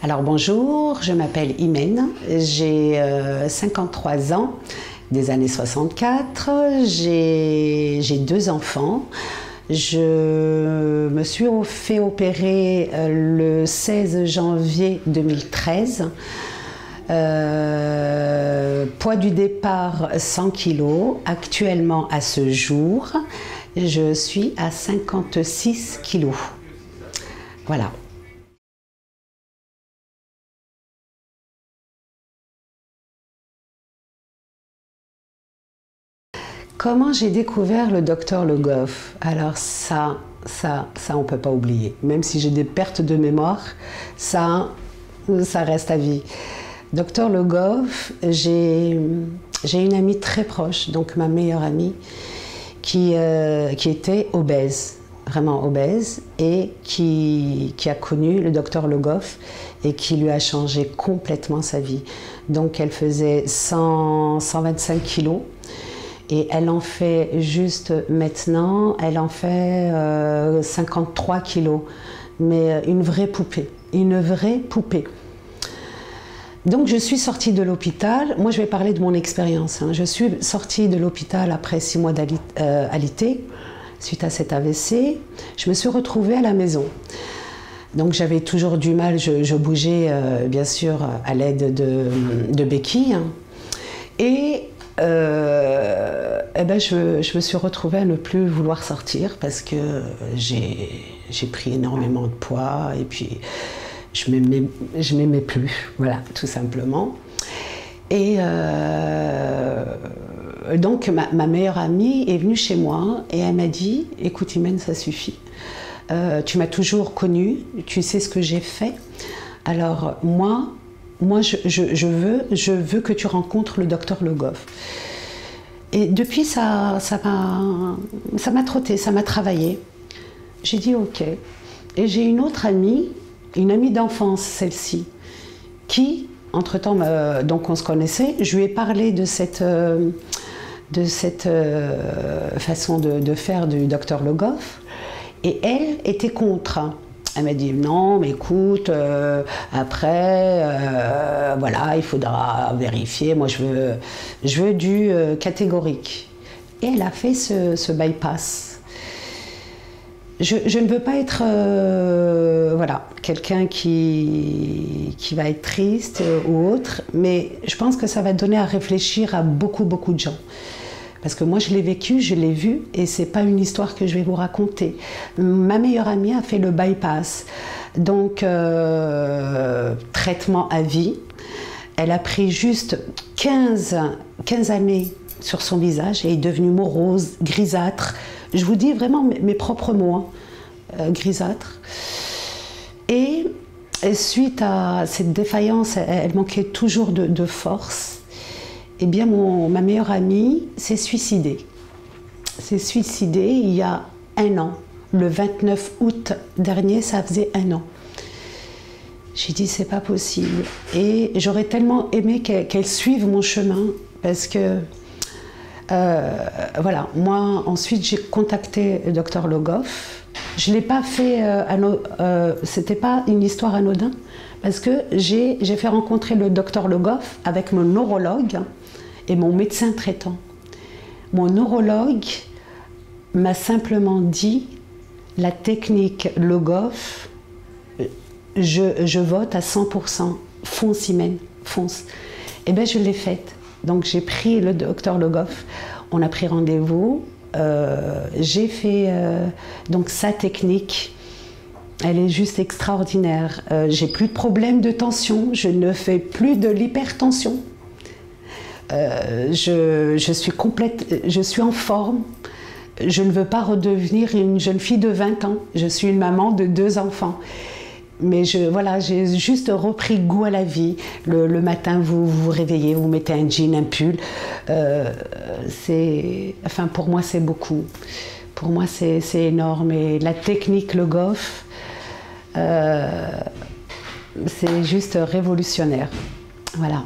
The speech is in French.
Alors bonjour, je m'appelle Imen, j'ai 53 ans, des années 64, j'ai 2 enfants. Je me suis fait opérer le 16 janvier 2013. Poids du départ 100 kg. Actuellement, à ce jour, je suis à 56 kg. Voilà. Comment j'ai découvert le docteur Le Goff? Alors ça on ne peut pas oublier. Même si j'ai des pertes de mémoire, ça reste à vie. Docteur Le Goff, j'ai une amie très proche, donc ma meilleure amie, qui était obèse, vraiment obèse, et qui a connu le docteur Le Goff et qui lui a changé complètement sa vie. Donc elle faisait 125 kilos. Et elle en fait juste maintenant, elle en fait 53 kilos. Mais une vraie poupée, une vraie poupée. Donc je suis sortie de l'hôpital. Moi je vais parler de mon expérience. Je suis sortie de l'hôpital après 6 mois d'alité, suite à cet AVC. Je me suis retrouvée à la maison. Donc j'avais toujours du mal, je bougeais bien sûr à l'aide de béquilles. Et je me suis retrouvée à ne plus vouloir sortir parce que j'ai pris énormément de poids et puis je m'aimais plus, voilà, tout simplement. Et donc ma meilleure amie est venue chez moi et elle m'a dit « Écoute Imen, ça suffit, tu m'as toujours connue, tu sais ce que j'ai fait, alors moi je veux que tu rencontres le docteur Le Goff. » Et depuis, ça m'a trotté, ça m'a travaillé. J'ai dit ok. Et j'ai une autre amie, une amie d'enfance, celle-ci, qui, entre-temps, donc on se connaissait, je lui ai parlé de cette façon de faire du docteur Le Goff, et elle était contre. Elle m'a dit non, mais écoute, après, voilà, il faudra vérifier. Moi, je veux du catégorique. Et elle a fait ce bypass. Je ne veux pas être, voilà, quelqu'un qui va être triste ou autre, mais je pense que ça va donner à réfléchir à beaucoup de gens. Parce que moi, je l'ai vécu, je l'ai vu, et c'est pas une histoire que je vais vous raconter. Ma meilleure amie a fait le bypass, donc traitement à vie. Elle a pris juste 15 années sur son visage et est devenue morose, grisâtre. Je vous dis vraiment mes propres mots, hein, grisâtre. Et suite à cette défaillance, elle manquait toujours de force. Eh bien, ma meilleure amie s'est suicidée. S'est suicidée il y a 1 an. Le 29 août dernier, ça faisait 1 an. J'ai dit, c'est pas possible. Et j'aurais tellement aimé qu'elle suive mon chemin, parce que, voilà, moi, ensuite, j'ai contacté le docteur Le Goff. Je ne l'ai pas fait, c'était pas une histoire anodine, parce que j'ai fait rencontrer le docteur Le Goff avec mon neurologue et mon médecin traitant. Mon neurologue m'a simplement dit, la technique Le Goff, je vote à 100%, fonce Imen, fonce. Et bien je l'ai faite. Donc j'ai pris le docteur Le Goff, on a pris rendez-vous, j'ai fait donc sa technique. Elle est juste extraordinaire. J'ai plus de problème de tension, je ne fais plus de l'hypertension. Je suis complète, je suis en forme. Je ne veux pas redevenir une jeune fille de 20 ans. Je suis une maman de 2 enfants. Mais voilà, j'ai juste repris goût à la vie. Le matin, vous vous réveillez, vous mettez un jean, un pull. Enfin, pour moi, c'est beaucoup. Pour moi, c'est énorme. Et la technique Le Goff, c'est juste révolutionnaire. Voilà.